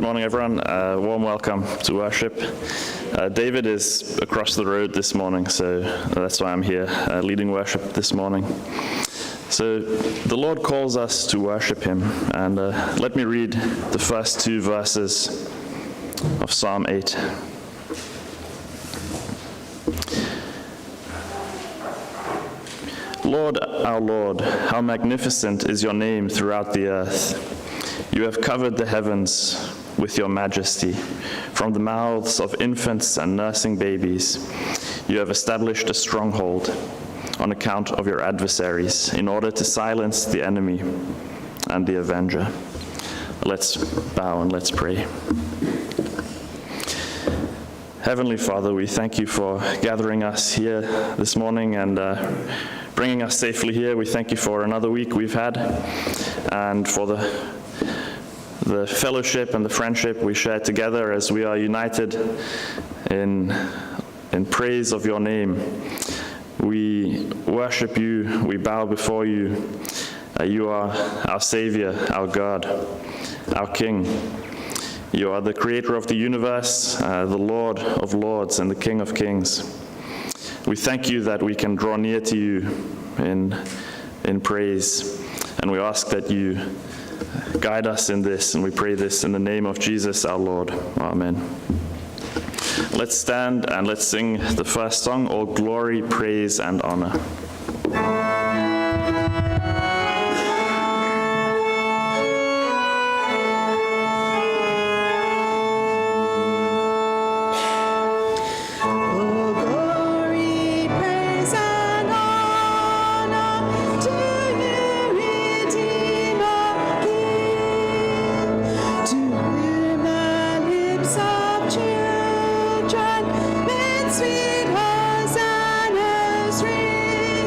Morning, everyone. Warm welcome to worship. David is across the road this morning, so that's why I'm here leading worship this morning. So the Lord calls us to worship Him, and let me read the first two verses of Psalm 8. Lord, our Lord, how magnificent is your name throughout the earth. You have covered the heavens with your majesty. From the mouths of infants and nursing babies, you have established a stronghold on account of your adversaries, in order to silence the enemy and the avenger. Let's bow and let's pray. Heavenly Father, we thank you for gathering us here this morning and bringing us safely here. We thank you for another week we've had and for the fellowship and the friendship we share together as we are united in praise of your name. We worship you, we bow before you. You are our Savior, our God, our King. You are the creator of the universe, the Lord of lords and the King of kings. We thank you that we can draw near to you in praise, and we ask that you guide us in this, and we pray this in the name of Jesus our Lord. Amen. Let's stand and let's sing the first song, All Glory, Praise, and Honor. Sweet hosannas ring.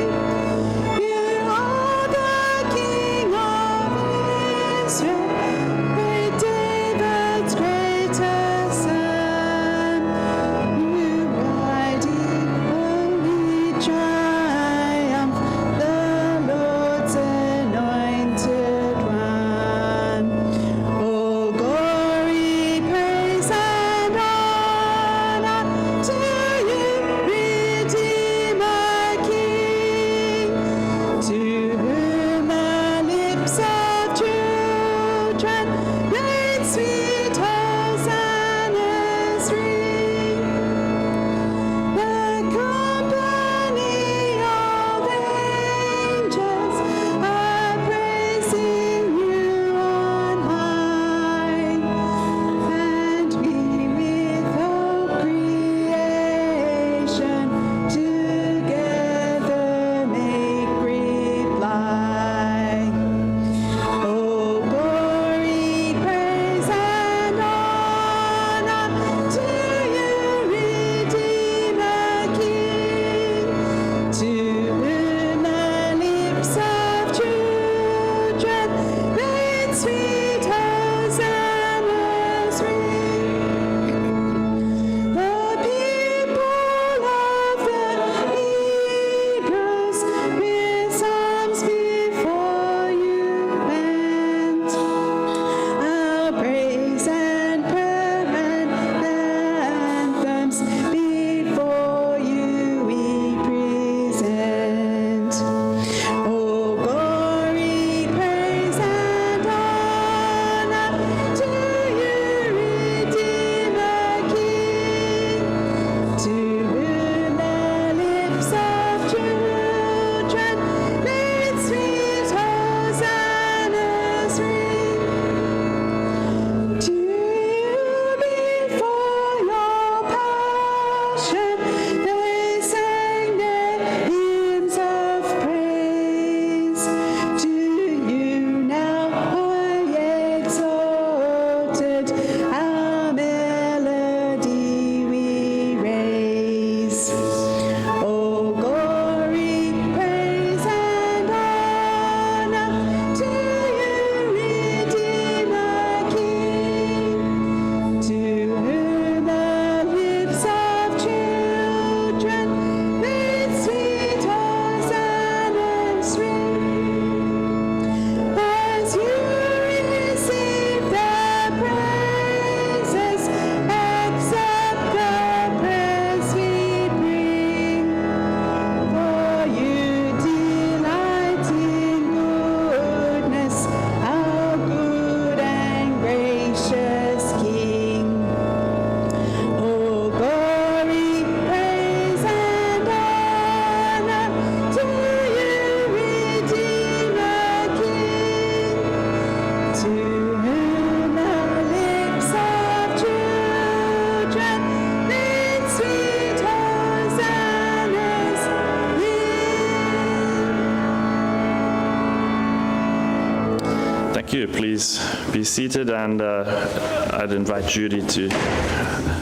you please be seated, and I'd invite Judy to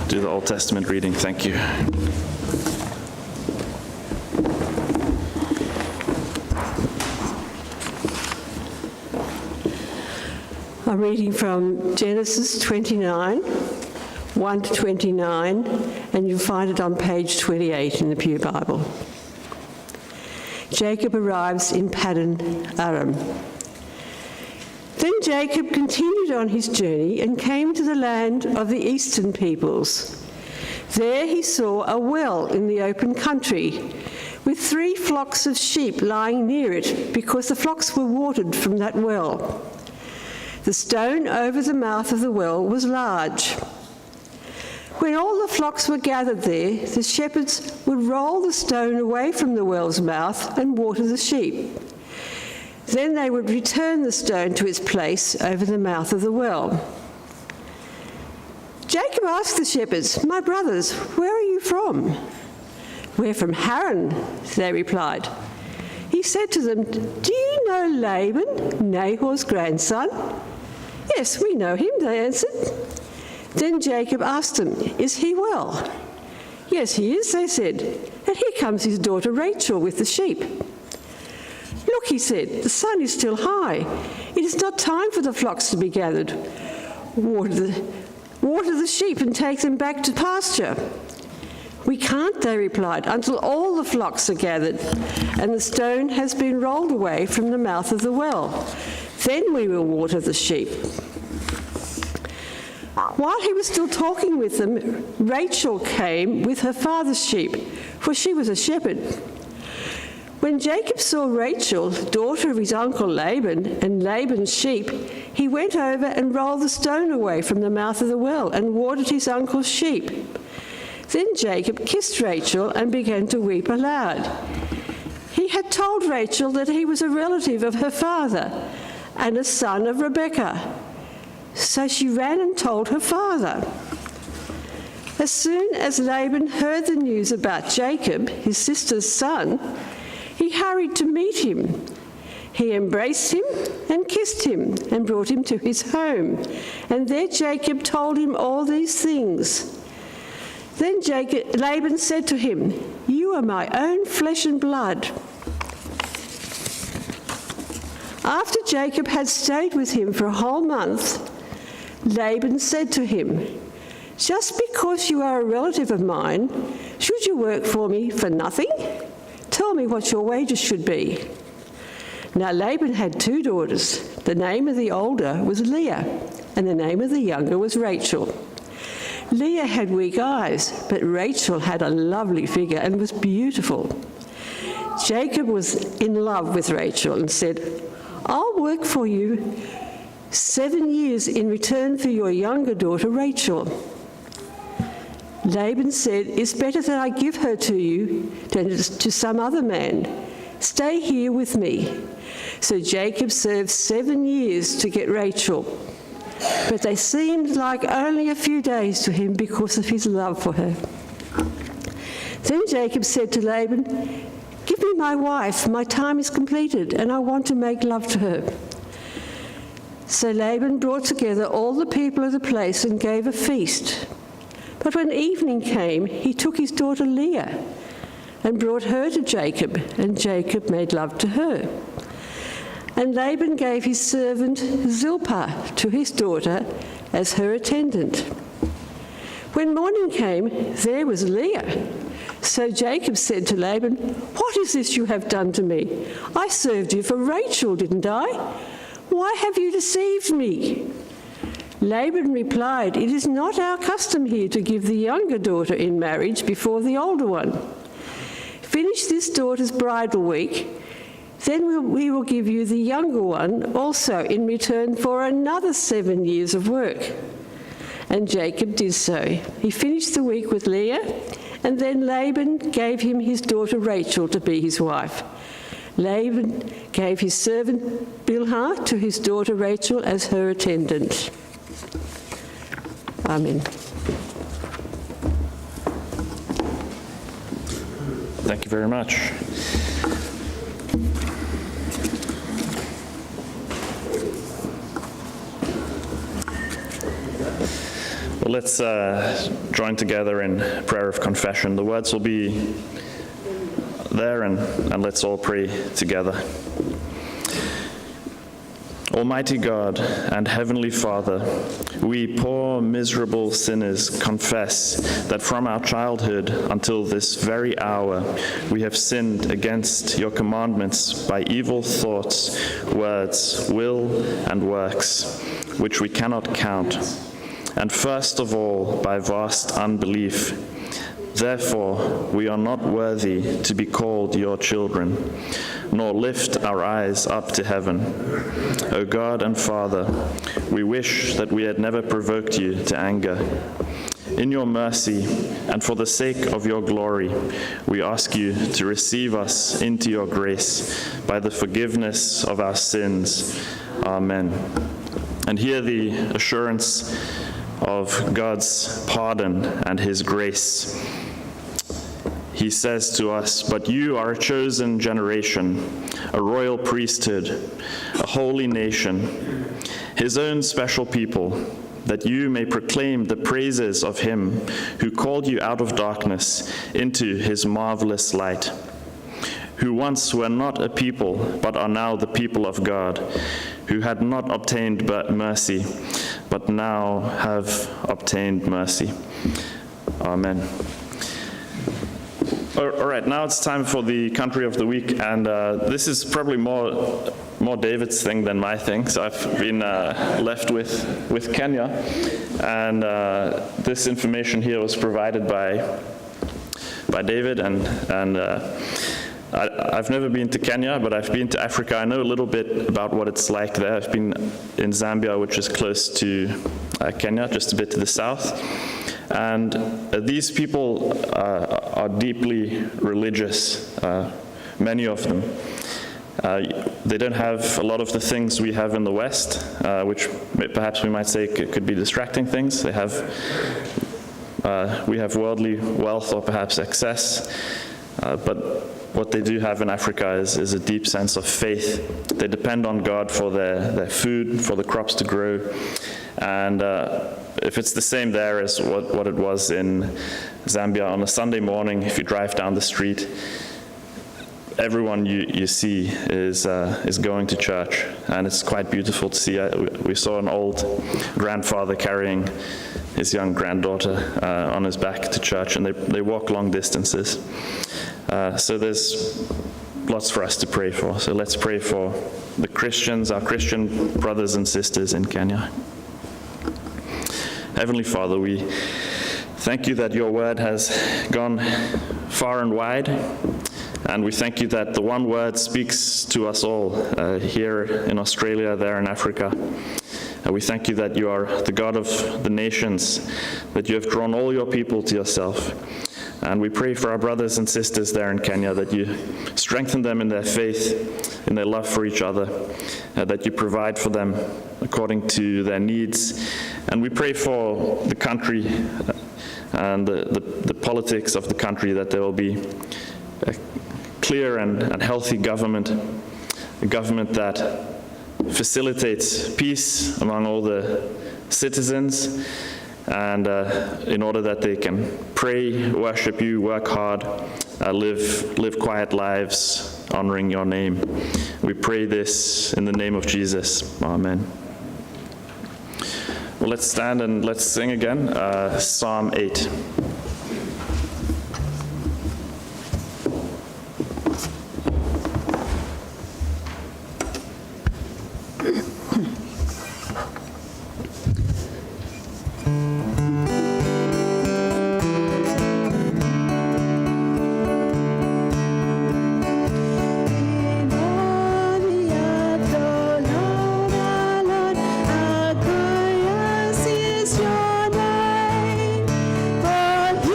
do the Old Testament reading. Thank you. I'm reading from Genesis 29, 1 to 29, and you'll find it on page 28 in the Pew Bible. Jacob arrives in Paddan Aram. Then Jacob continued on his journey and came to the land of the eastern peoples. There he saw a well in the open country, with 3 flocks of sheep lying near it, because the flocks were watered from that well. The stone over the mouth of the well was large. When all the flocks were gathered there, the shepherds would roll the stone away from the well's mouth and water the sheep. Then they would return the stone to its place over the mouth of the well. Jacob asked the shepherds, "My brothers, where are you from?" "We're from Haran," they replied. He said to them, "Do you know Laban, Nahor's grandson?" "Yes, we know him," they answered. Then Jacob asked them, "Is he well?" "Yes, he is," they said, "and here comes his daughter Rachel with the sheep." "Look," he said, "the sun is still high. It is not time for the flocks to be gathered. Water the sheep and take them back to pasture." "We can't," they replied, "until all the flocks are gathered and the stone has been rolled away from the mouth of the well. Then we will water the sheep." While he was still talking with them, Rachel came with her father's sheep, for she was a shepherd. When Jacob saw Rachel, daughter of his uncle Laban, and Laban's sheep, he went over and rolled the stone away from the mouth of the well and watered his uncle's sheep. Then Jacob kissed Rachel and began to weep aloud. He had told Rachel that he was a relative of her father and a son of Rebekah. So she ran and told her father. As soon as Laban heard the news about Jacob, his sister's son, he hurried to meet him. He embraced him and kissed him and brought him to his home. And there Jacob told him all these things. Then Laban said to him, "You are my own flesh and blood." After Jacob had stayed with him for a whole month, Laban said to him, "Just because you are a relative of mine, should you work for me for nothing? Tell me what your wages should be." Now Laban had 2 daughters. The name of the older was Leah, and the name of the younger was Rachel. Leah had weak eyes, but Rachel had a lovely figure and was beautiful. Jacob was in love with Rachel and said, "I'll work for you 7 years in return for your younger daughter Rachel." Laban said, "It's better that I give her to you than to some other man. Stay here with me." So Jacob served 7 years to get Rachel. But they seemed like only a few days to him because of his love for her. Then Jacob said to Laban, "Give me my wife, my time is completed, and I want to make love to her." So Laban brought together all the people of the place and gave a feast. But when evening came, he took his daughter Leah and brought her to Jacob, and Jacob made love to her. And Laban gave his servant Zilpah to his daughter as her attendant. When morning came, there was Leah. So Jacob said to Laban, "What is this you have done to me? I served you for Rachel, didn't I? Why have you deceived me?" Laban replied, "It is not our custom here to give the younger daughter in marriage before the older one. Finish this daughter's bridal week, then we will give you the younger one also in return for another 7 years of work." And Jacob did so. He finished the week with Leah, and then Laban gave him his daughter Rachel to be his wife. Laban gave his servant Bilhah to his daughter Rachel as her attendant. Amen. Thank you very much. Well, let's join together in prayer of confession. The words will be there, and let's all pray together. Almighty God and Heavenly Father, we poor miserable sinners confess that from our childhood until this very hour we have sinned against your commandments by evil thoughts, words, will, and works, which we cannot count, and first of all by vast unbelief. Therefore, we are not worthy to be called your children, nor lift our eyes up to heaven. O God and Father, we wish that we had never provoked you to anger. In your mercy and for the sake of your glory, we ask you to receive us into your grace by the forgiveness of our sins. Amen. And hear the assurance of God's pardon and his grace. He says to us, "But you are a chosen generation, a royal priesthood, a holy nation, his own special people, that you may proclaim the praises of him who called you out of darkness into his marvelous light, who once were not a people, but are now the people of God, who had not obtained mercy, but now have obtained mercy." Amen. All right, now it's time for the country of the week, and this is probably more David's thing than my thing. So I've been left with Kenya, and this information here was provided by David, and I've never been to Kenya, but I've been to Africa. I know a little bit about what it's like there. I've been in Zambia, which is close to Kenya, just a bit to the south. And these people are deeply religious, many of them. They don't have a lot of the things we have in the West, which perhaps we might say could be distracting things. We have worldly wealth or perhaps excess, but what they do have in Africa is a deep sense of faith. They depend on God for their food, for the crops to grow, and if it's the same there as what it was in Zambia, on a Sunday morning, if you drive down the street, everyone you see is going to church, and it's quite beautiful to see. We saw an old grandfather carrying his young granddaughter on his back to church, and they walk long distances. So there's lots for us to pray for. So let's pray for the Christians, our Christian brothers and sisters in Kenya. Heavenly Father, we thank you that your word has gone far and wide, and we thank you that the one word speaks to us all here in Australia, there in Africa. We thank you that you are the God of the nations, that you have drawn all your people to yourself. And we pray for our brothers and sisters there in Kenya, that you strengthen them in their faith, in their love for each other, that you provide for them according to their needs. And we pray for the country and the politics of the country, that there will be a clear and healthy government, a government that facilitates peace among all the citizens, and in order that they can pray, worship you, work hard, live quiet lives, honoring your name. We pray this in the name of Jesus. Amen. Well, let's stand and let's sing again, Psalm 8. Your name, for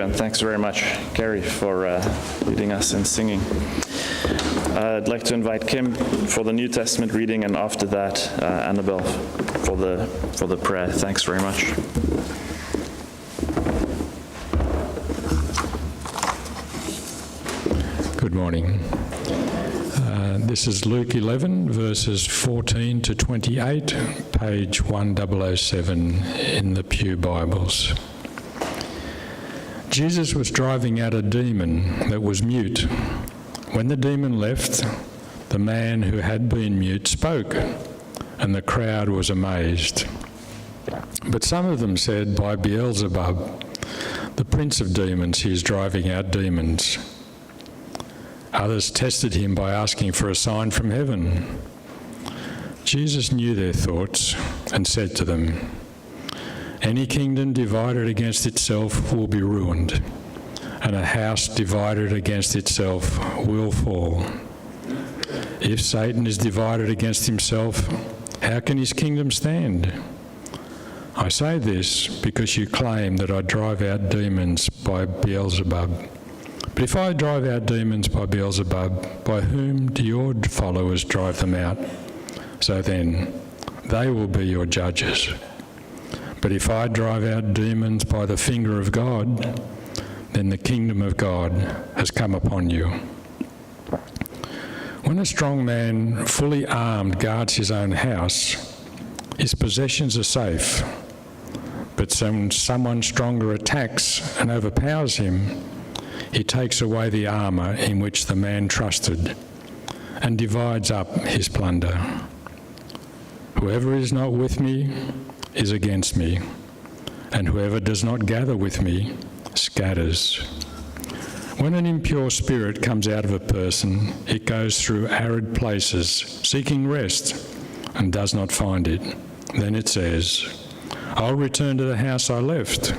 you, and thanks very much, Gary, for leading us in singing. I'd like to invite Kim for the New Testament reading, and after that, Annabelle for the prayer. Thanks very much. Good morning. This is Luke 11, verses 14 to 28, page 1007 in the Pew Bibles. Jesus was driving out a demon that was mute. When the demon left, the man who had been mute spoke, and the crowd was amazed. But some of them said, "By Beelzebub, the prince of demons, he is driving out demons." Others tested him by asking for a sign from heaven. Jesus knew their thoughts and said to them, "Any kingdom divided against itself will be ruined, and a house divided against itself will fall. If Satan is divided against himself, how can his kingdom stand? I say this because you claim that I drive out demons by Beelzebub. But if I drive out demons by Beelzebub, by whom do your followers drive them out? So then, they will be your judges. But if I drive out demons by the finger of God, then the kingdom of God has come upon you. When a strong man, fully armed, guards his own house, his possessions are safe. But when someone stronger attacks and overpowers him, he takes away the armour in which the man trusted and divides up his plunder. Whoever is not with me is against me, and whoever does not gather with me scatters. When an impure spirit comes out of a person, it goes through arid places, seeking rest, and does not find it. Then it says, I'll return to the house I left.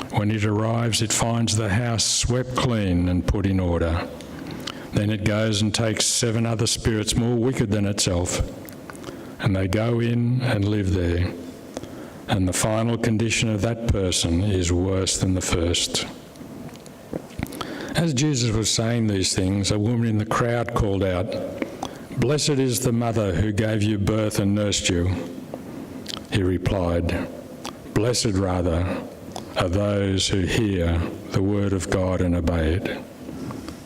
When it arrives, it finds the house swept clean and put in order. Then it goes and takes 7 other spirits more wicked than itself, and they go in and live there. And the final condition of that person is worse than the first. As Jesus was saying these things, a woman in the crowd called out, "Blessed is the mother who gave you birth and nursed you." He replied, "Blessed rather are those who hear the word of God and obey it."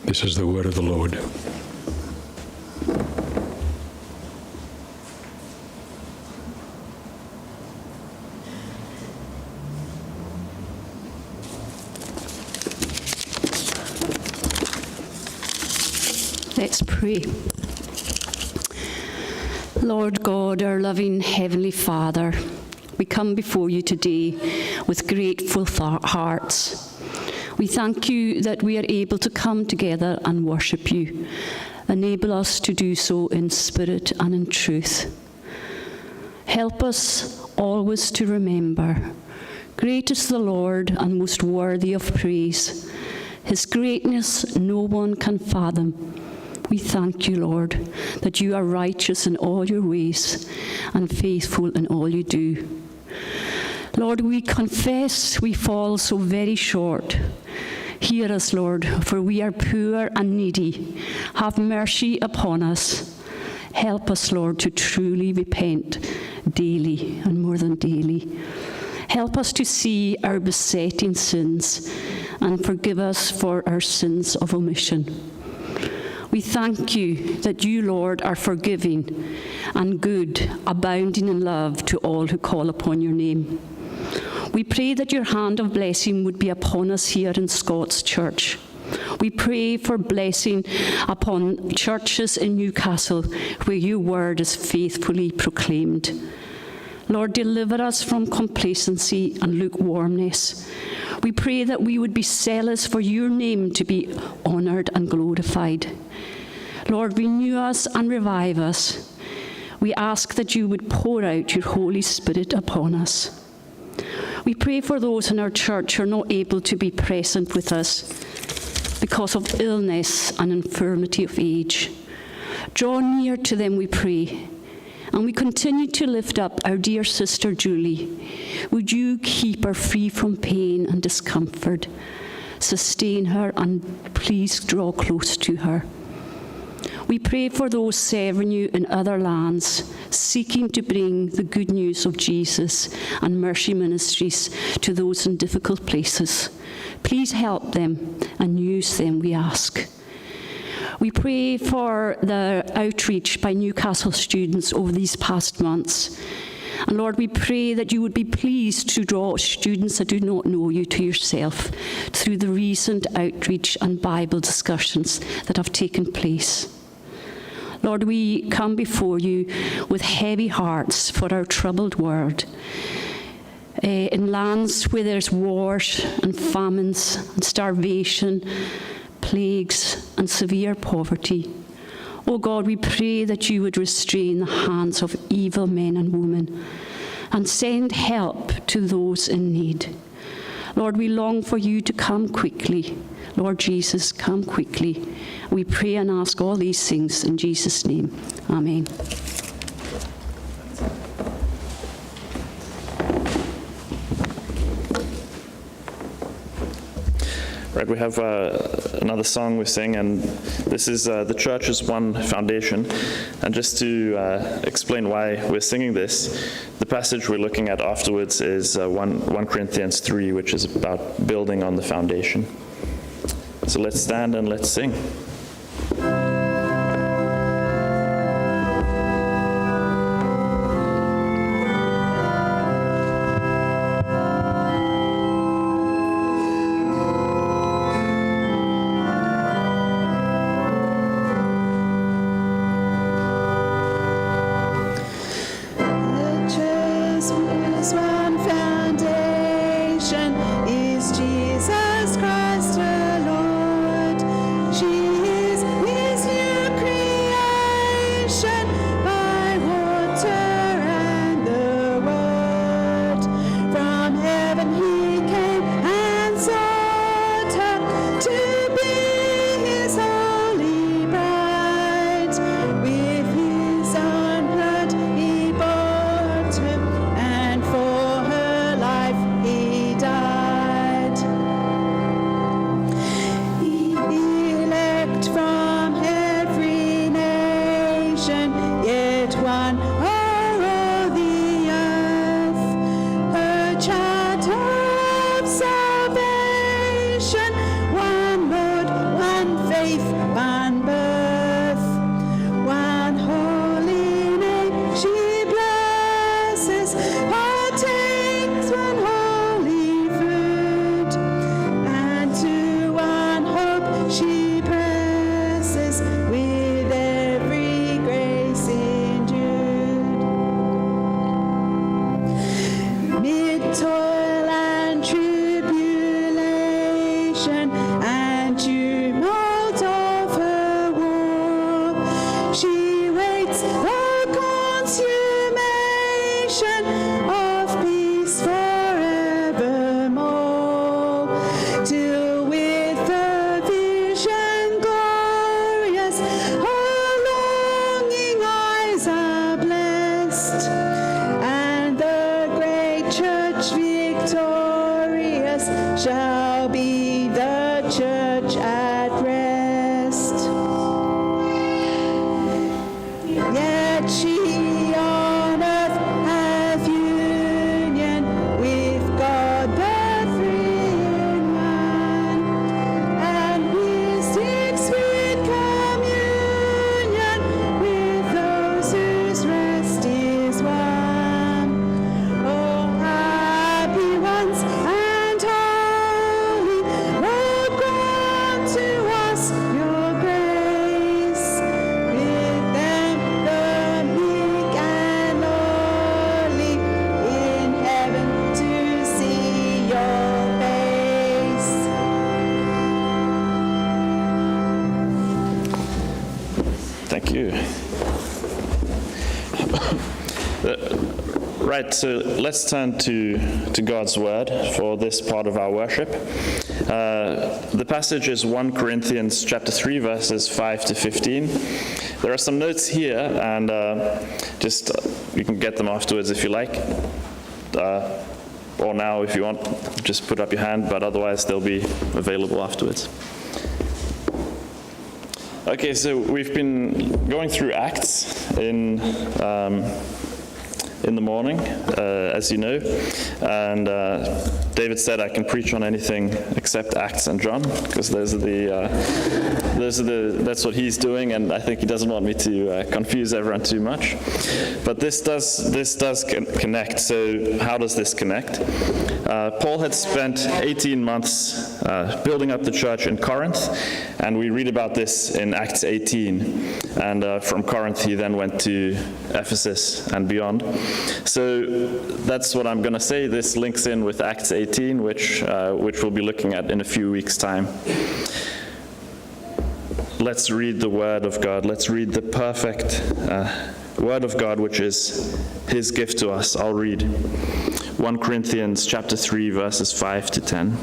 This is the word of the Lord. Let's pray. Lord God, our loving Heavenly Father, we come before you today with grateful hearts. We thank you that we are able to come together and worship you. Enable us to do so in spirit and in truth. Help us always to remember, great is the Lord and most worthy of praise. His greatness no one can fathom. We thank you, Lord, that you are righteous in all your ways and faithful in all you do. Lord, we confess we fall so very short. Hear us, Lord, for we are poor and needy. Have mercy upon us. Help us, Lord, to truly repent daily and more than daily. Help us to see our besetting sins and forgive us for our sins of omission. We thank you that you, Lord, are forgiving and good, abounding in love to all who call upon your name. We pray that your hand of blessing would be upon us here in Scots Church. We pray for blessing upon churches in Newcastle where your word is faithfully proclaimed. Lord, deliver us from complacency and lukewarmness. We pray that we would be zealous for your name to be honoured and glorified. Lord, renew us and revive us. We ask that you would pour out your Holy Spirit upon us. We pray for those in our church who are not able to be present with us because of illness and infirmity of age. Draw near to them, we pray. And we continue to lift up our dear sister Julie. Would you keep her free from pain and discomfort? sustain her, and please draw close to her. We pray for those serving you in other lands, seeking to bring the good news of Jesus and mercy ministries to those in difficult places. Please help them and use them, we ask. We pray for the outreach by Newcastle students over these past months. And Lord, we pray that you would be pleased to draw students that do not know you to yourself through the recent outreach and Bible discussions that have taken place. Lord, we come before you with heavy hearts for our troubled world. In lands where there's wars and famines and starvation, plagues and severe poverty. Oh God, we pray that you would restrain the hands of evil men and women and send help to those in need. Lord, we long for you to come quickly. Lord Jesus, come quickly. We pray and ask all these things in Jesus' name. Amen. Right, we have another song we sing, and this is The Church is One Foundation. And just to explain why we're singing this, the passage we're looking at afterwards is 1 Corinthians 3, which is about building on the foundation. So let's stand and let's sing. Thank you. Right, so let's turn to God's Word for this part of our worship. The passage is 1 Corinthians chapter 3, verses 5 to 15. There are some notes here, and you can get them afterwards if you like. or now if you want, just put up your hand, but otherwise they'll be available afterwards. Okay, so we've been going through Acts in the morning, as you know, and David said I can preach on anything except Acts and John, because that's what he's doing, and I think he doesn't want me to confuse everyone too much. But this does connect. So how does this connect? Paul had spent 18 months building up the church in Corinth, and we read about this in Acts 18. And from Corinth, he then went to Ephesus and beyond. So that's what I'm going to say. This links in with Acts 18, which we'll be looking at in a few weeks' time. Let's read the Word of God. Let's read the perfect Word of God, which is His gift to us. I'll read 1 Corinthians chapter 3, verses 5 to 10.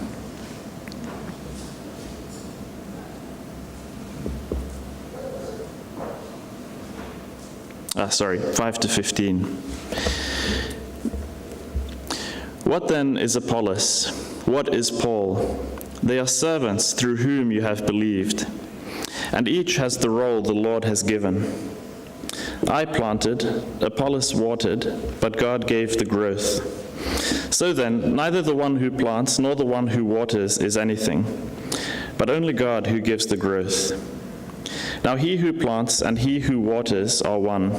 Sorry, 5 to 15. What then is Apollos? What is Paul? They are servants through whom you have believed, and each has the role the Lord has given. I planted, Apollos watered, but God gave the growth. So then, neither the one who plants nor the one who waters is anything, but only God who gives the growth. Now he who plants and he who waters are one,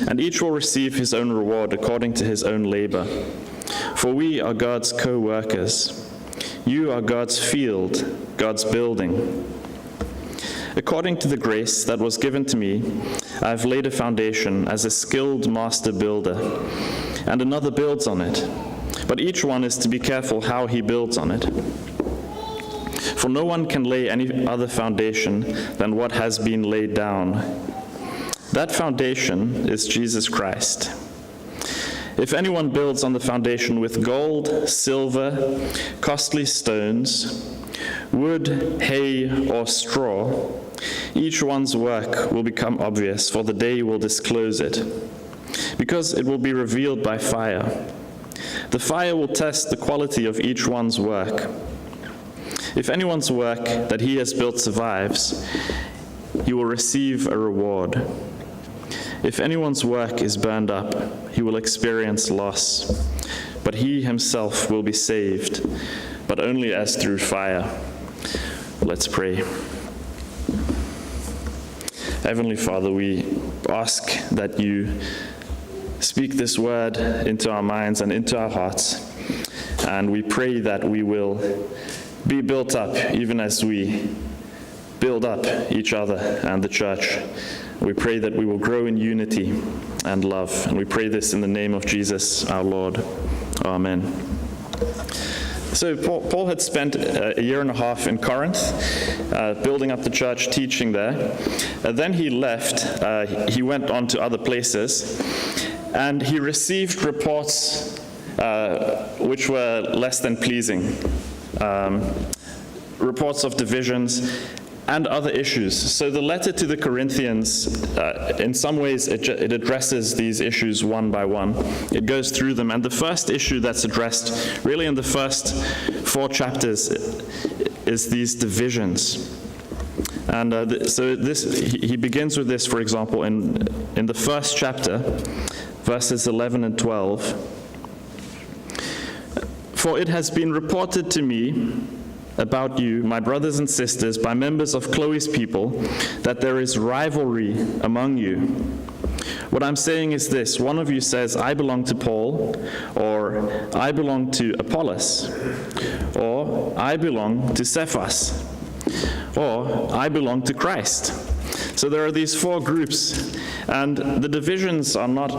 and each will receive his own reward according to his own labor. For we are God's co-workers. You are God's field, God's building. According to the grace that was given to me, I have laid a foundation as a skilled master builder, and another builds on it. But each one is to be careful how he builds on it. For no one can lay any other foundation than what has been laid down. That foundation is Jesus Christ. If anyone builds on the foundation with gold, silver, costly stones, wood, hay, or straw, each one's work will become obvious, for the day will disclose it, because it will be revealed by fire. The fire will test the quality of each one's work. If anyone's work that he has built survives, he will receive a reward. If anyone's work is burned up, he will experience loss, but he himself will be saved, but only as through fire. Let's pray. Heavenly Father, we ask that you speak this word into our minds and into our hearts, and we pray that we will be built up even as we build up each other and the church. We pray that we will grow in unity and love, and we pray this in the name of Jesus our Lord. Amen. So Paul had spent a year and a half in Corinth, building up the church, teaching there. Then he left. He went on to other places, and he received reports which were less than pleasing. Reports of divisions and other issues. So the letter to the Corinthians, in some ways, it addresses these issues one by one. It goes through them, and the first issue that's addressed, really in the first 4 chapters, is these divisions. And he begins with this, for example, in the first chapter, verses 11 and 12. For it has been reported to me about you, my brothers and sisters, by members of Chloe's people, that there is rivalry among you. What I'm saying is this: one of you says, I belong to Paul, or I belong to Apollos, or I belong to Cephas, or I belong to Christ. So there are these 4 groups, and the divisions are not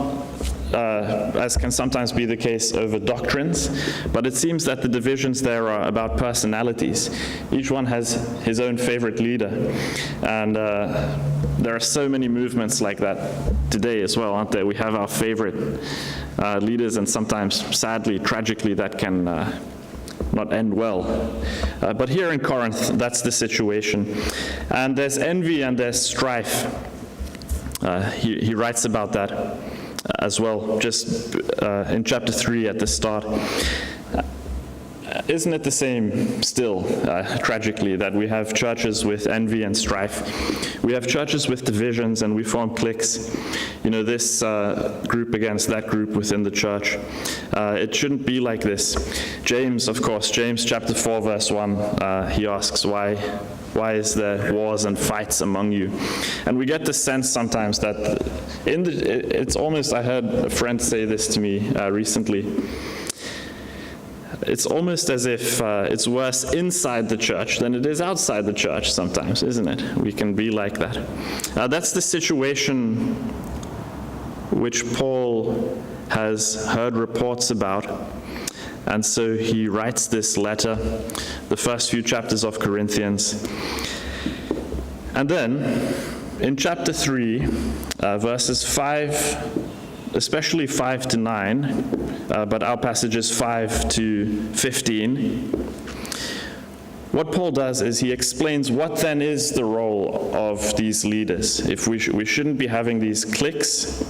as can sometimes be the case over doctrines, but it seems that the divisions there are about personalities. Each one has his own favorite leader, and there are so many movements like that today as well, aren't there? We have our favorite leaders, and sometimes, sadly, tragically, that can not end well. But here in Corinth, that's the situation. And there's envy and there's strife. He writes about that. as well, just in chapter 3 at the start. Isn't it the same still, tragically, that we have churches with envy and strife? We have churches with divisions and we form cliques. You know, this group against that group within the church. It shouldn't be like this. James, of course, James chapter 4, verse 1, he asks, why is there wars and fights among you? And we get the sense sometimes that it's almost, I heard a friend say this to me recently, it's almost as if it's worse inside the church than it is outside the church sometimes, isn't it? We can be like that. That's the situation which Paul has heard reports about. And so he writes this letter, the first few chapters of Corinthians. And then in chapter 3, verses 5, especially 5 to 9, but our passage is 5 to 15. What Paul does is he explains what then is the role of these leaders. If we shouldn't be having these cliques,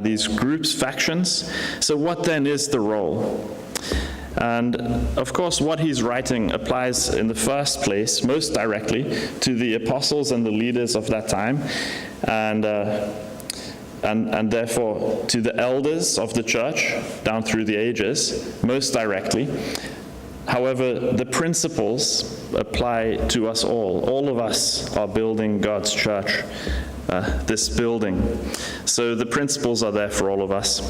these groups, factions. So what then is the role? And of course, what he's writing applies in the first place, most directly, to the apostles and the leaders of that time, and therefore to the elders of the church down through the ages, most directly. However, the principles apply to us all. All of us are building God's church, this building. So the principles are there for all of us.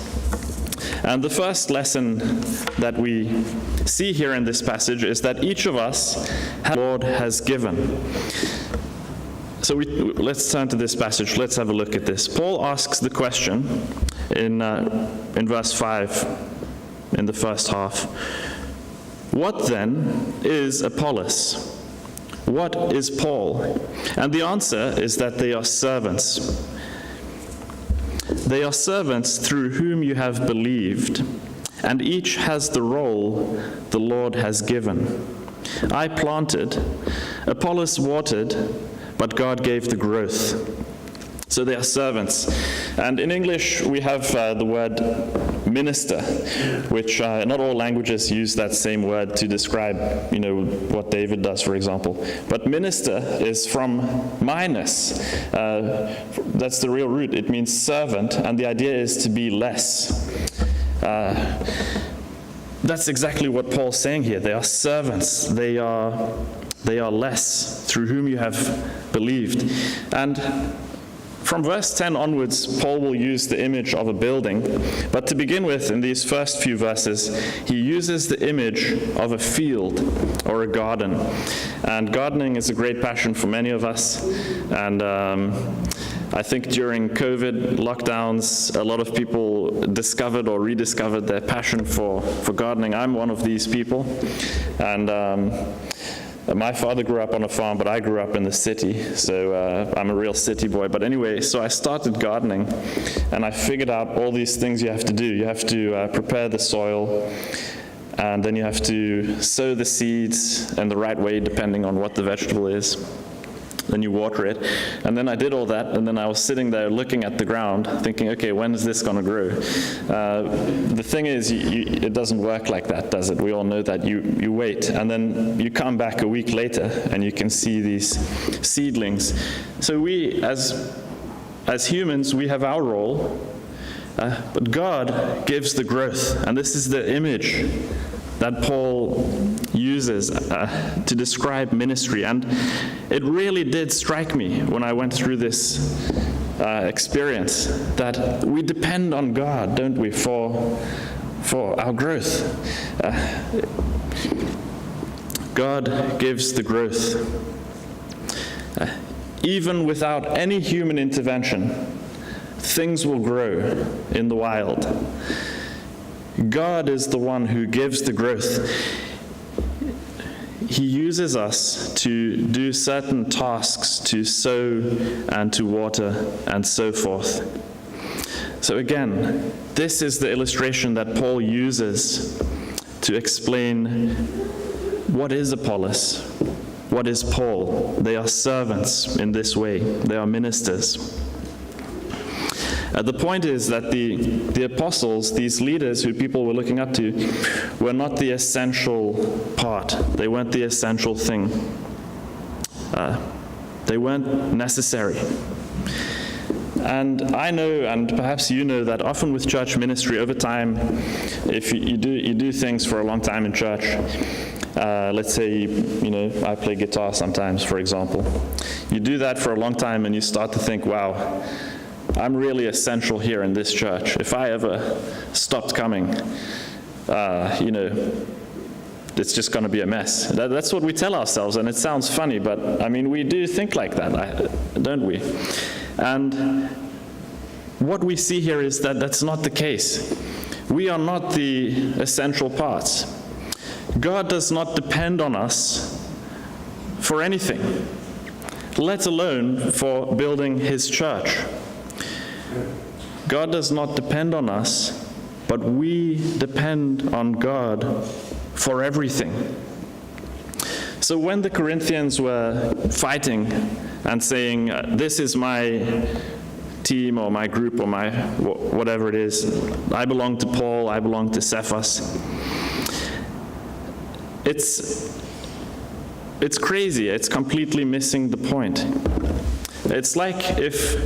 And the first lesson that we see here in this passage is that each of us, the Lord has given. So let's turn to this passage. Let's have a look at this. Paul asks the question in verse 5, in the first half, what then is Apollos? What is Paul? And the answer is that they are servants. They are servants through whom you have believed, and each has the role the Lord has given. I planted, Apollos watered, but God gave the growth. So they are servants. And in English, we have the word minister, which not all languages use that same word to describe, what David does, for example. But minister is from minus. That's the real root. It means servant, and the idea is to be less. That's exactly what Paul's saying here. They are servants. They are less, through whom you have believed. And from verse 10 onwards, Paul will use the image of a building. But to begin with, in these first few verses, he uses the image of a field or a garden. And gardening is a great passion for many of us. And I think during COVID lockdowns, a lot of people discovered or rediscovered their passion for gardening. I'm one of these people. And my father grew up on a farm, but I grew up in the city, so I'm a real city boy. But anyway, so I started gardening, and I figured out all these things you have to do. You have to prepare the soil, and then you have to sow the seeds in the right way, depending on what the vegetable is. Then you water it, and then I did all that, and then I was sitting there looking at the ground, thinking, okay, when is this going to grow? The thing is, it doesn't work like that, does it? We all know that. You wait, and then you come back a week later, and you can see these seedlings. So we, as humans, we have our role, but God gives the growth, and this is the image that Paul uses to describe ministry. And it really did strike me when I went through this experience that we depend on God, don't we, for our growth. God gives the growth. Even without any human intervention, things will grow in the wild. God is the one who gives the growth. He uses us to do certain tasks, to sow and to water and so forth. So again, this is the illustration that Paul uses to explain what is Apollos, what is Paul. They are servants in this way. They are ministers. The point is that the apostles, these leaders who people were looking up to, were not the essential part. They weren't the essential thing. They weren't necessary. And I know, and perhaps you know, that often with church ministry over time, if you do things for a long time in church, let's say, I play guitar sometimes, for example. You do that for a long time and you start to think, wow, I'm really essential here in this church. If I ever stopped coming, it's just going to be a mess. That's what we tell ourselves, and it sounds funny, but we do think like that, don't we? And what we see here is that that's not the case. We are not the essential parts. God does not depend on us for anything, let alone for building His church. God does not depend on us, but we depend on God for everything. So when the Corinthians were fighting and saying, this is my team or my group or my whatever it is, I belong to Paul, I belong to Cephas, it's crazy. It's completely missing the point. It's like if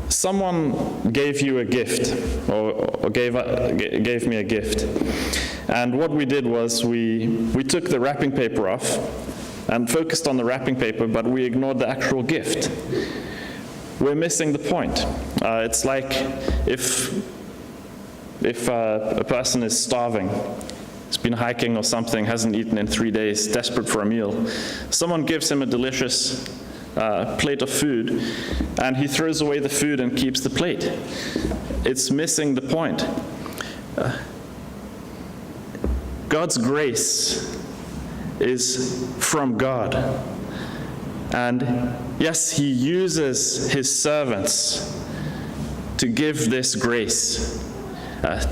someone gave you a gift, or gave me a gift, and what we did was we took the wrapping paper off and focused on the wrapping paper, but we ignored the actual gift. We're missing the point. It's like if a person is starving, has been hiking or something, hasn't eaten in 3 days, desperate for a meal. Someone gives him a delicious plate of food, and he throws away the food and keeps the plate. It's missing the point. God's grace is from God. And yes, He uses His servants to give this grace,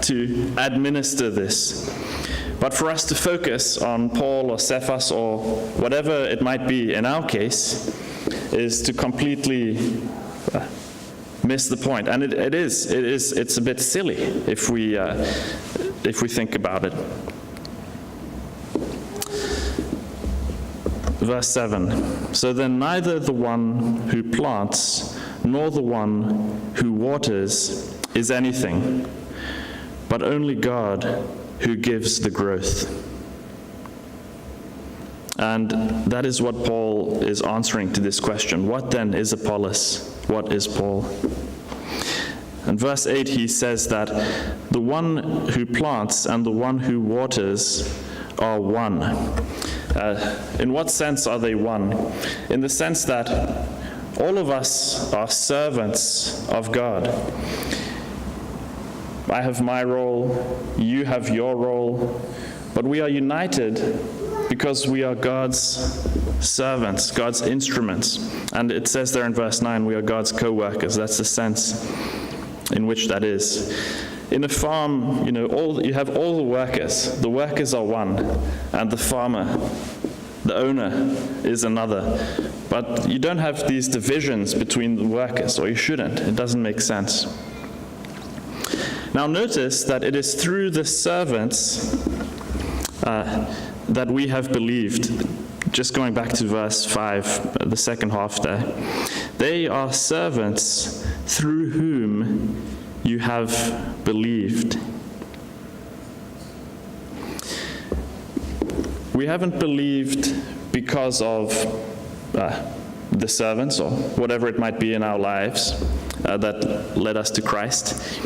to administer this. But for us to focus on Paul or Cephas or whatever it might be in our case is to completely miss the point. And it's a bit silly if we think about it. Verse 7, so then neither the one who plants nor the one who waters is anything, but only God who gives the growth. And that is what Paul is answering to this question. What then is Apollos? What is Paul? In verse 8 he says that the one who plants and the one who waters are one. In what sense are they one? In the sense that all of us are servants of God. I have my role, you have your role, but we are united because we are God's servants, God's instruments. And it says there in verse 9, we are God's co-workers. That's the sense in which that is. In a farm, you have all the workers. The workers are one, and the farmer, the owner, is another. But you don't have these divisions between the workers, or you shouldn't. It doesn't make sense. Now notice that it is through the servants that we have believed. Just going back to verse 5, the second half there. They are servants through whom you have believed. We haven't believed because of the servants or whatever it might be in our lives that led us to Christ,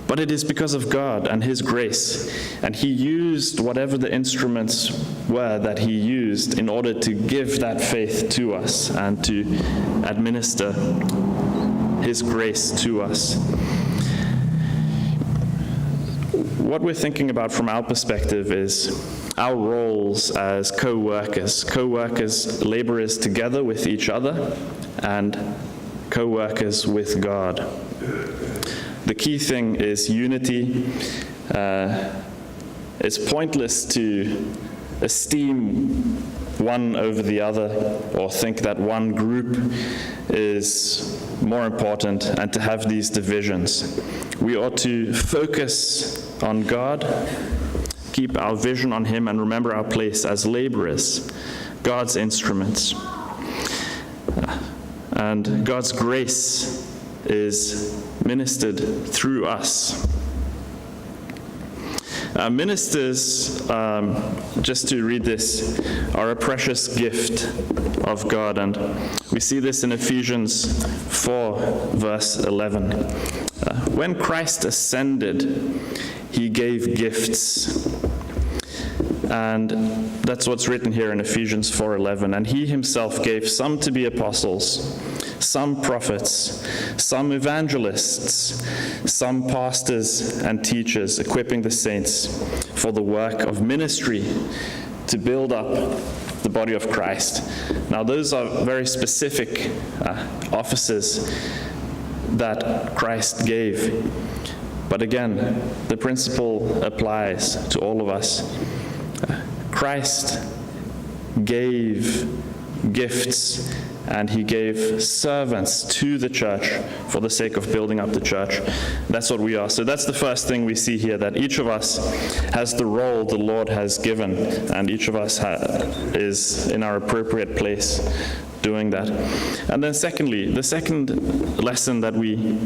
but it is because of God and His grace. And He used whatever the instruments were that He used in order to give that faith to us and to administer His grace to us. What we're thinking about from our perspective is our roles as co-workers, laborers together with each other, and co-workers with God. The key thing is unity. It's pointless to esteem one over the other or think that one group is more important and to have these divisions. We ought to focus on God, keep our vision on Him, and remember our place as laborers, God's instruments. And God's grace is ministered through us. Ministers, just to read this, are a precious gift of God, and we see this in Ephesians 4, verse 11. When Christ ascended, He gave gifts. And that's what's written here in Ephesians 4:11. And He Himself gave some to be apostles, some prophets, some evangelists, some pastors and teachers, equipping the saints for the work of ministry to build up the body of Christ. Now, those are very specific offices that Christ gave. But again, the principle applies to all of us. Christ gave gifts, and He gave servants to the church for the sake of building up the church. That's what we are. So that's the first thing we see here, that each of us has the role the Lord has given, and each of us is in our appropriate place doing that. And then secondly, the second lesson that we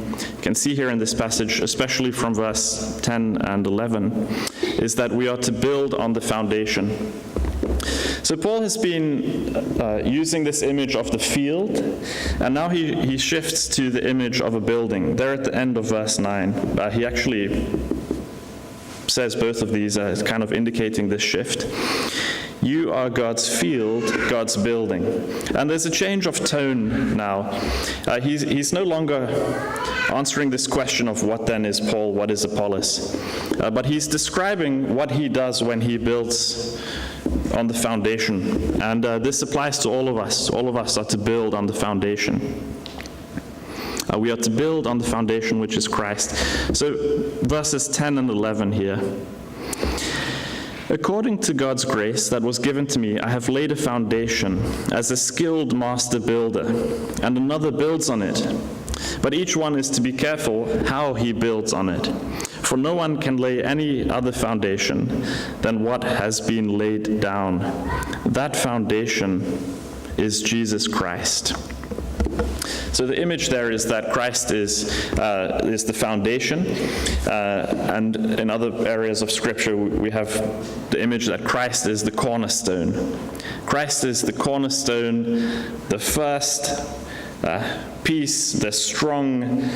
can see here in this passage, especially from verse 10 and 11, is that we are to build on the foundation. So Paul has been using this image of the field, and now he shifts to the image of a building. There at the end of verse 9, he actually says both of these as kind of indicating this shift. You are God's field, God's building. And there's a change of tone now. He's no longer answering this question of what then is Paul, what is Apollos. But he's describing what he does when he builds on the foundation. And this applies to all of us. All of us are to build on the foundation. We are to build on the foundation, which is Christ. So verses 10 and 11 here. According to God's grace that was given to me, I have laid a foundation as a skilled master builder, and another builds on it. But each one is to be careful how he builds on it. For no one can lay any other foundation than what has been laid down. That foundation is Jesus Christ. So the image there is that Christ is the foundation, and in other areas of Scripture we have the image that Christ is the cornerstone. Christ is the cornerstone, the first piece, the strong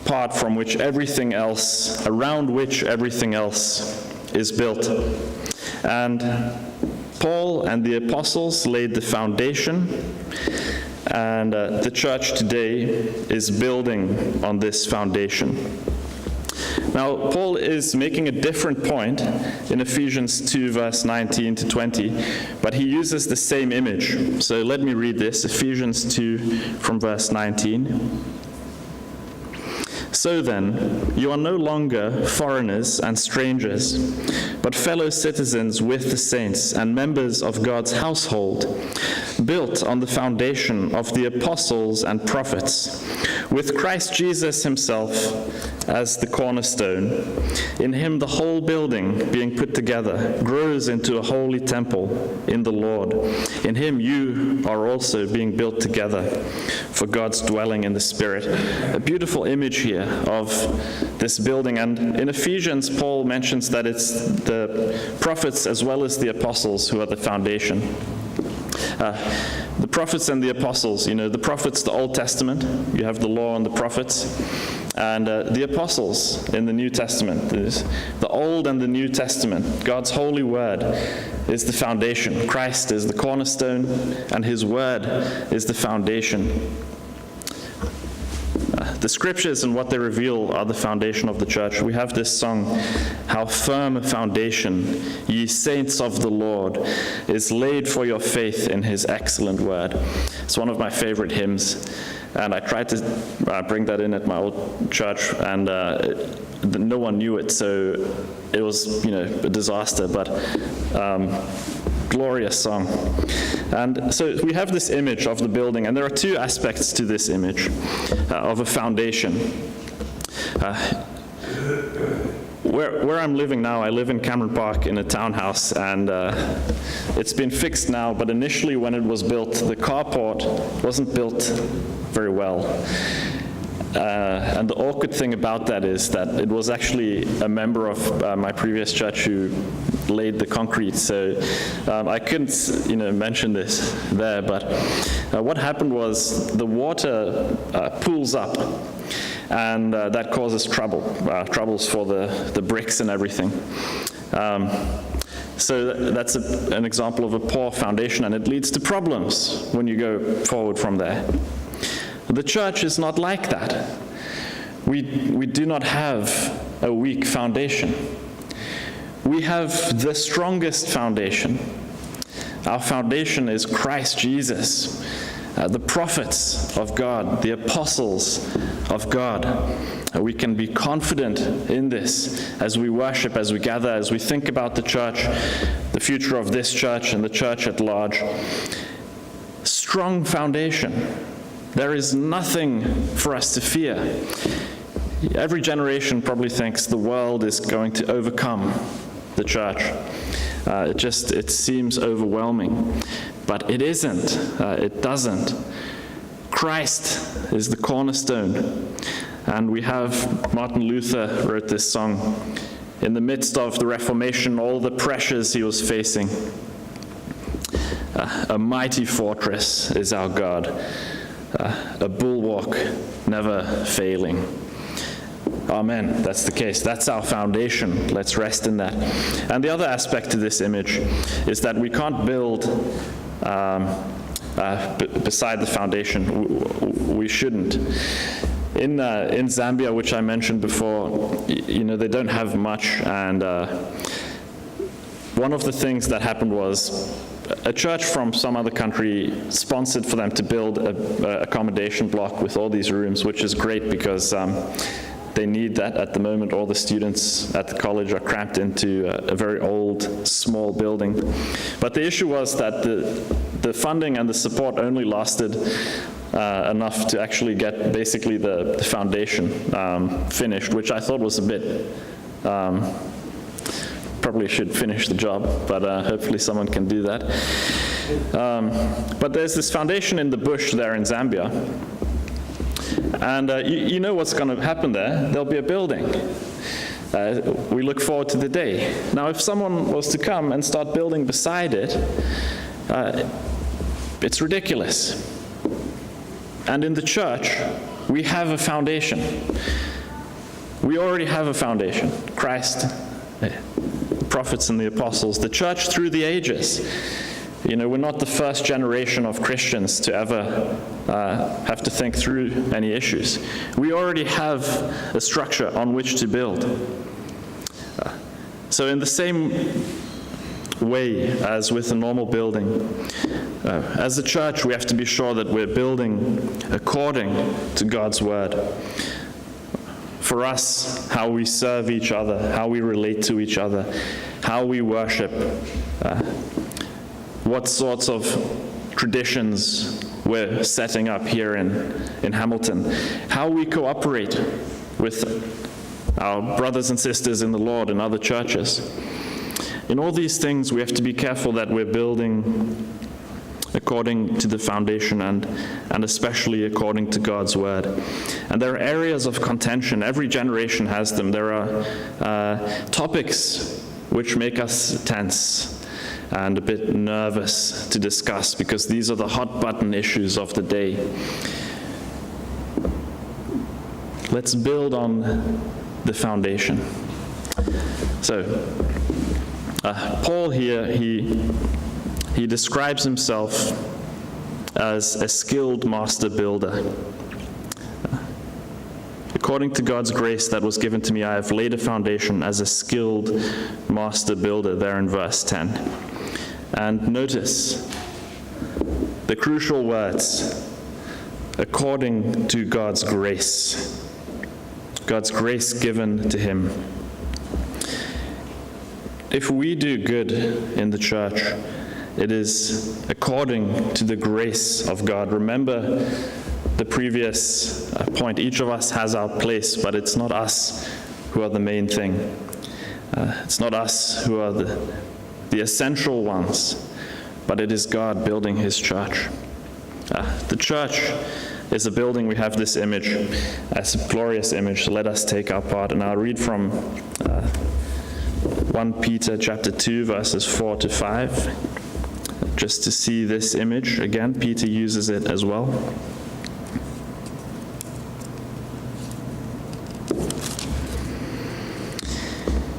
part from which everything else, around which everything else is built. And Paul and the apostles laid the foundation, and the church today is building on this foundation. Now, Paul is making a different point in Ephesians 2, verse 19 to 20, but he uses the same image. So let me read this, Ephesians 2 from verse 19. So then, you are no longer foreigners and strangers, but fellow citizens with the saints and members of God's household, built on the foundation of the apostles and prophets, with Christ Jesus himself as the cornerstone. In him the whole building, being put together, grows into a holy temple in the Lord. In him you are also being built together for God's dwelling in the Spirit. A beautiful image here of this building. And in Ephesians, Paul mentions that it's the prophets as well as the apostles who are the foundation. The prophets and the apostles, the prophets, the Old Testament, you have the law and the prophets, and the apostles in the New Testament. The Old and the New Testament, God's holy word is the foundation. Christ is the cornerstone, and his word is the foundation. The scriptures and what they reveal are the foundation of the church. We have this song, "How firm a foundation, ye saints of the Lord, is laid for your faith in his excellent word." It's one of my favorite hymns, and I tried to bring that in at my old church, and no one knew it, so it was, a disaster. But glorious song. And so we have this image of the building, and there are two aspects to this image of a foundation. Where I'm living now, I live in Cameron Park in a townhouse, and it's been fixed now, but initially when it was built, the carport wasn't built very well. And the awkward thing about that is that it was actually a member of my previous church who laid the concrete, so I couldn't, mention this there, but what happened was the water pools up, and that causes troubles for the bricks and everything. So that's an example of a poor foundation, and it leads to problems when you go forward from there. The church is not like that. We do not have a weak foundation. We have the strongest foundation. Our foundation is Christ Jesus, the prophets of God, the apostles of God. We can be confident in this as we worship, as we gather, as we think about the church, the future of this church and the church at large. Strong foundation. There is nothing for us to fear. Every generation probably thinks the world is going to overcome the church. It seems overwhelming, but it isn't. It doesn't. Christ is the cornerstone, and we have Martin Luther wrote this song in the midst of the Reformation, all the pressures he was facing. A mighty fortress is our God, a bulwark never failing. Amen. That's the case. That's our foundation. Let's rest in that. And the other aspect to this image is that we can't build beside the foundation. We shouldn't. In Zambia, which I mentioned before, they don't have much, and one of the things that happened was a church from some other country sponsored for them to build a accommodation block with all these rooms, which is great because they need that at the moment. All the students at the college are cramped into a very old, small building. But the issue was that the funding and the support only lasted enough to actually get basically the foundation finished, which I thought was a bit, probably should finish the job, but hopefully someone can do that. But there's this foundation in the bush there in Zambia, and you know what's going to happen there. There'll be a building. We look forward to the day. Now, if someone was to come and start building beside it, it's ridiculous. And in the church, we have a foundation. We already have a foundation. Christ, the prophets and the apostles, the church through the ages. We're not the first generation of Christians to ever have to think through any issues. We already have a structure on which to build. So in the same way as with a normal building, as a church, we have to be sure that we're building according to God's word. For us, how we serve each other, how we relate to each other, how we worship, what sorts of traditions we're setting up here in Hamilton, how we cooperate with our brothers and sisters in the Lord and other churches. In all these things, we have to be careful that we're building according to the foundation and especially according to God's word. And there are areas of contention. Every generation has them. There are topics which make us tense and a bit nervous to discuss because these are the hot button issues of the day. Let's build on the foundation. So, Paul here, he describes himself as a skilled master builder. According to God's grace that was given to me, I have laid a foundation as a skilled master builder, there in verse 10. And notice the crucial words, according to God's grace given to him. If we do good in the church, It is according to the grace of God. Remember the previous point. Each of us has our place, but it's not us who are the main thing. It's not us who are the essential ones, but it is God building his church. The church is a building. We have this image, as a glorious image, so let us take our part. And I'll read from 1 Peter chapter 2, verses 4 to 5. Just to see this image again, Peter uses it as well.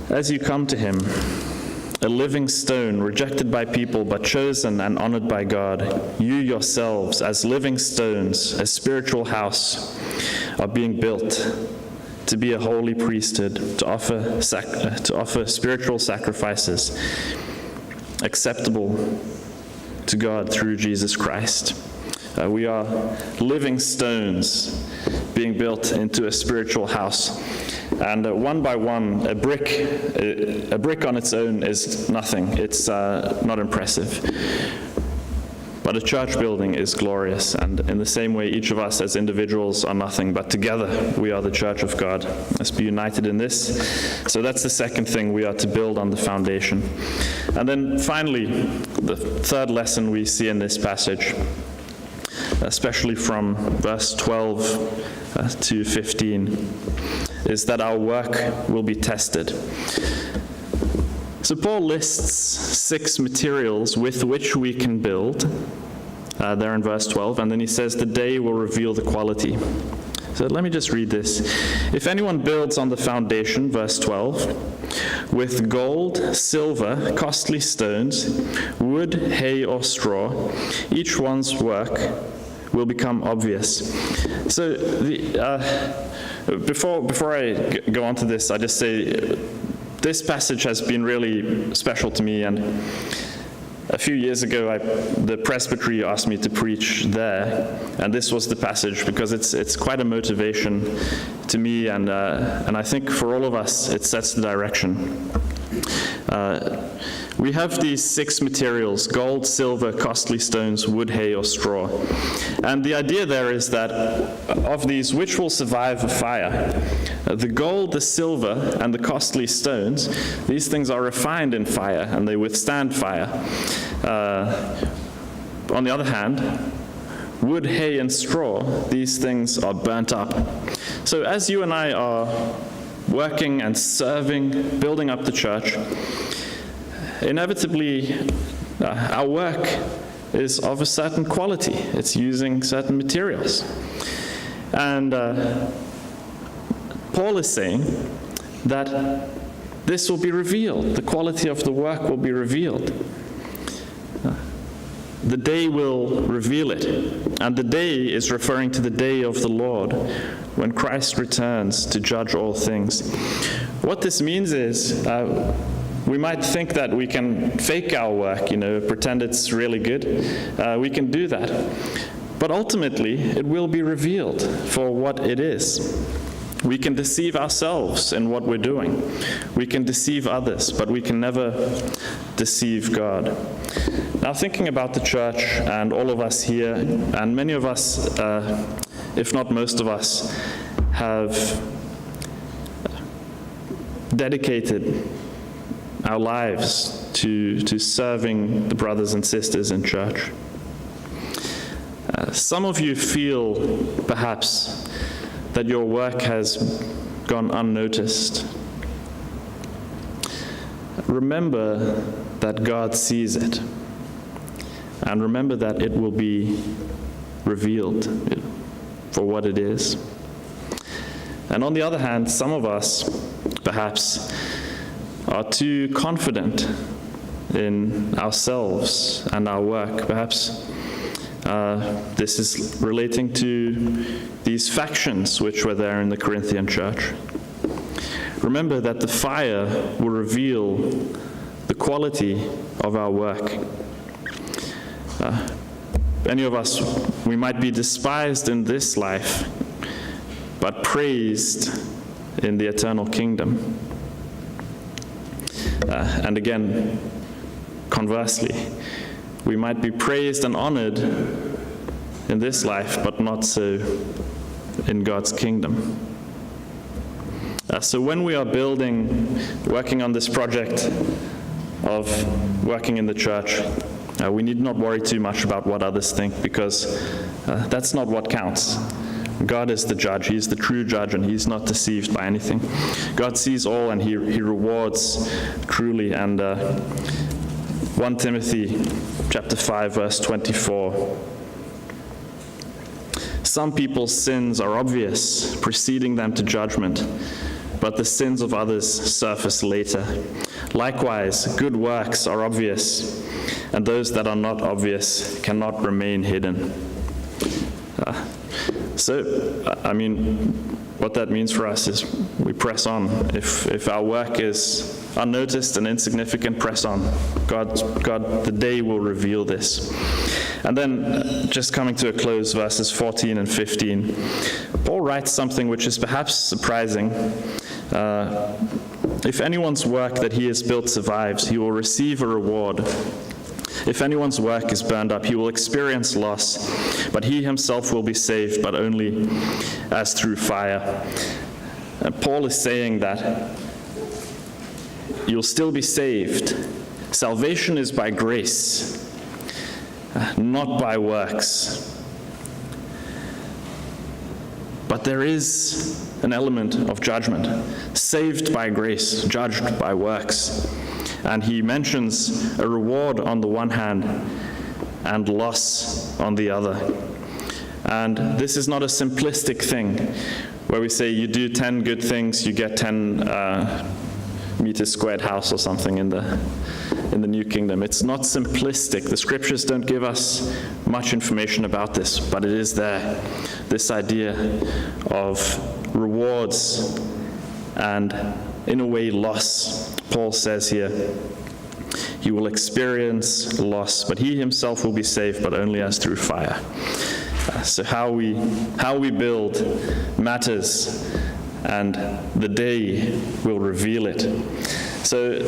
As you come to him, a living stone, rejected by people, but chosen and honored by God, you yourselves, as living stones, a spiritual house, are being built to be a holy priesthood, to offer spiritual sacrifices acceptable to God through Jesus Christ. We are living stones being built into a spiritual house. And one by one, a brick on its own is nothing. It's not impressive. But a church building is glorious. And in the same way, each of us as individuals are nothing. But together, we are the church of God. Let's be united in this. So that's the second thing. We are to build on the foundation. And then finally, the third lesson we see in this passage, especially from verse 12 to 15, is that our work will be tested. So Paul lists 6 materials with which we can build, there in verse 12, and then he says the day will reveal the quality. So let me just read this. If anyone builds on the foundation, verse 12, with gold, silver, costly stones, wood, hay, or straw, each one's work will become obvious. So before I go on to this, I just say this passage has been really special to me, and a few years ago the presbytery asked me to preach there, and this was the passage because it's quite a motivation to me, and I think for all of us it sets the direction. We have these 6 materials: gold, silver, costly stones, wood, hay, or straw. And the idea there is that of these, which will survive a fire? The gold, the silver, and the costly stones, these things are refined in fire, and they withstand fire. On the other hand, wood, hay, and straw, these things are burnt up. So as you and I are working and serving, building up the church, inevitably, our work is of a certain quality. It's using certain materials. And Paul is saying that this will be revealed. The quality of the work will be revealed. The day will reveal it. And the day is referring to the day of the Lord, when Christ returns to judge all things. What this means is, we might think that we can fake our work, pretend it's really good. We can do that. But ultimately, it will be revealed for what it is. We can deceive ourselves in what we're doing. We can deceive others, but we can never deceive God. Now, thinking about the church and all of us here, and many of us, if not most of us, have dedicated our lives to serving the brothers and sisters in church. Some of you feel, perhaps, that your work has gone unnoticed. Remember that God sees it, and remember that it will be revealed for what it is. And on the other hand, some of us, perhaps, are too confident in ourselves and our work. Perhaps this is relating to these factions which were there in the Corinthian church. Remember that the fire will reveal the quality of our work. Many of us, we might be despised in this life, but praised in the eternal kingdom. And again, conversely, we might be praised and honored in this life, but not so in God's kingdom. So when we are working on this project of working in the church, we need not worry too much about what others think, because that's not what counts. God is the judge. He's the true judge, and he's not deceived by anything. God sees all, and he rewards truly. And 1 Timothy chapter 5, verse 24. Some people's sins are obvious, preceding them to judgment, but the sins of others surface later. Likewise, good works are obvious, and those that are not obvious cannot remain hidden. What that means for us is we press on. If our work is unnoticed and insignificant, press on. God, the day will reveal this. And then, just coming to a close, verses 14 and 15, Paul writes something which is perhaps surprising. If anyone's work that he has built survives, he will receive a reward. If anyone's work is burned up, he will experience loss, but he himself will be saved, but only as through fire. And Paul is saying that you'll still be saved. Salvation is by grace, not by works. But there is an element of judgment. Saved by grace, judged by works. And he mentions a reward on the one hand and loss on the other. And this is not a simplistic thing where we say you do 10 good things, you get 10 meters squared house or something in the New Kingdom. It's not simplistic. The scriptures don't give us much information about this, but it is there. This idea of rewards and, in a way, loss. Paul says here, he will experience loss, but he himself will be saved, but only as through fire. So how we build matters, and the day will reveal it. So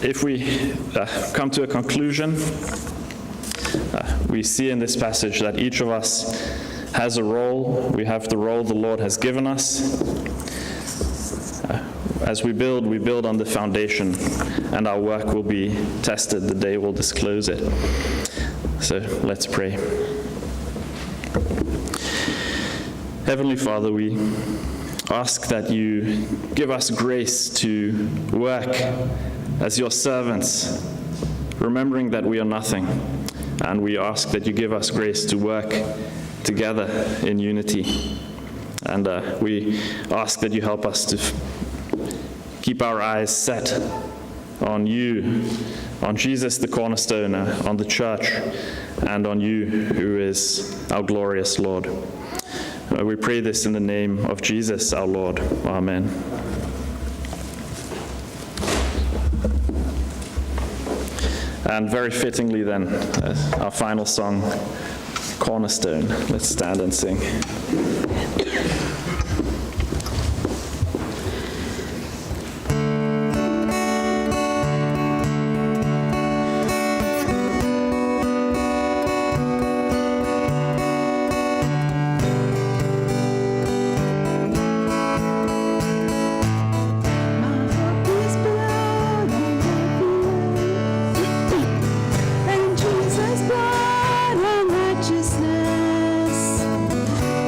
if we come to a conclusion, we see in this passage that each of us has a role. We have the role the Lord has given us. As we build on the foundation, and our work will be tested. The day will disclose it. So let's pray. Heavenly Father, we ask that you give us grace to work as your servants, remembering that we are nothing. And we ask that you give us grace to work together in unity. And we ask that you help us to keep our eyes set on you, on Jesus the cornerstone, on the church, and on you, who is our glorious Lord. We pray this in the name of Jesus, our Lord. Amen. And very fittingly then, our final song, Cornerstone. Let's stand and sing.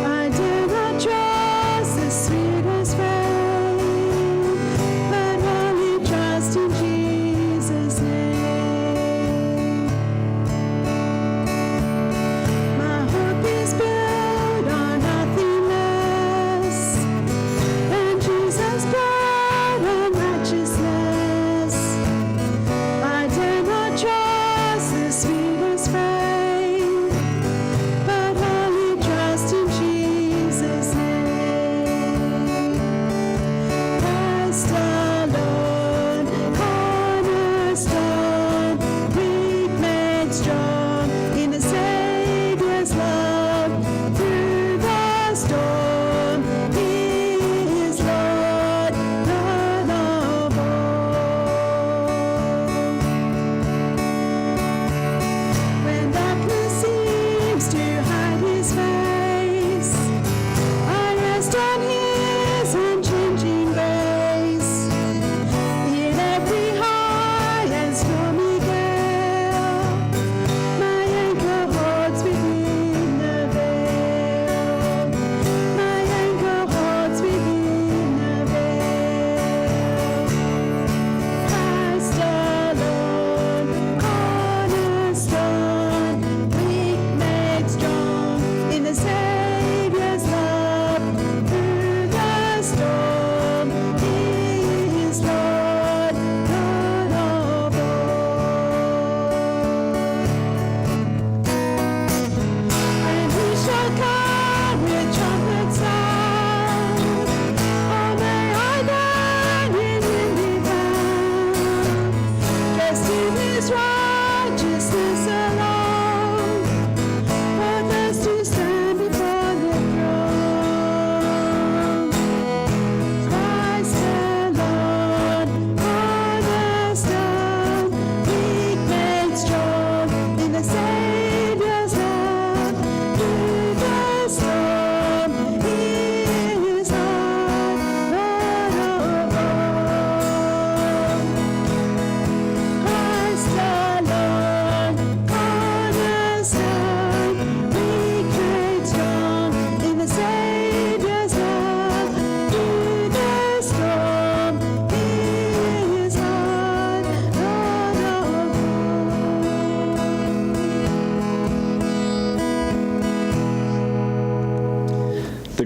I dare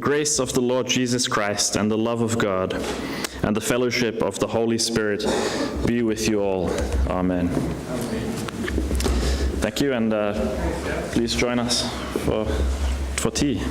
grace of the Lord Jesus Christ and the love of God and the fellowship of the Holy Spirit be with you all. Amen. Thank you, and please join us for tea.